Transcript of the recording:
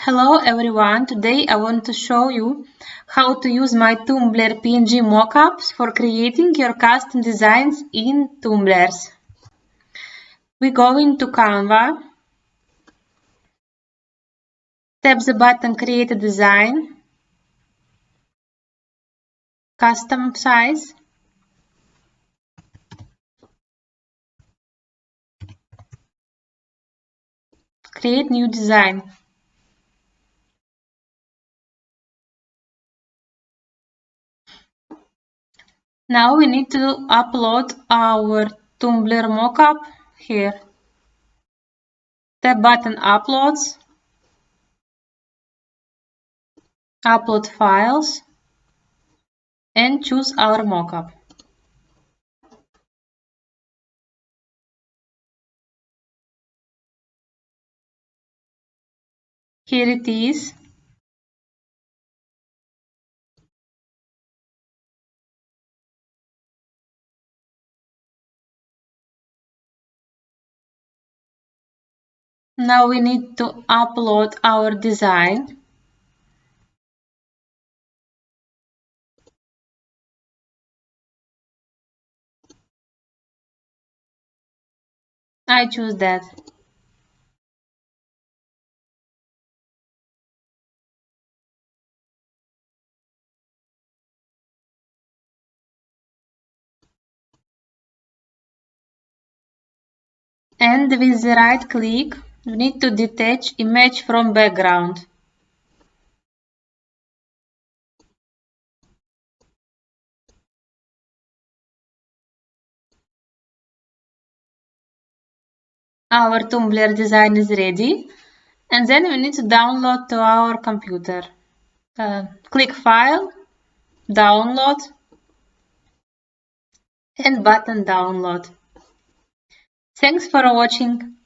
Hello everyone, today I want to show you how to use my Tumbler PNG mockups for creating your custom designs in Tumblers. We go into Canva, tap the button Create a Design, Custom Size, Create New Design. Now we need to upload our Tumbler mockup here. Tap button Uploads, Upload Files, and choose our mockup. Here it is. Now we need to upload our design. I choose that. And with the right click, we need to detach image from background. Our Tumbler design is ready. And then we need to download to our computer. Click File, Download, and button Download. Thanks for watching.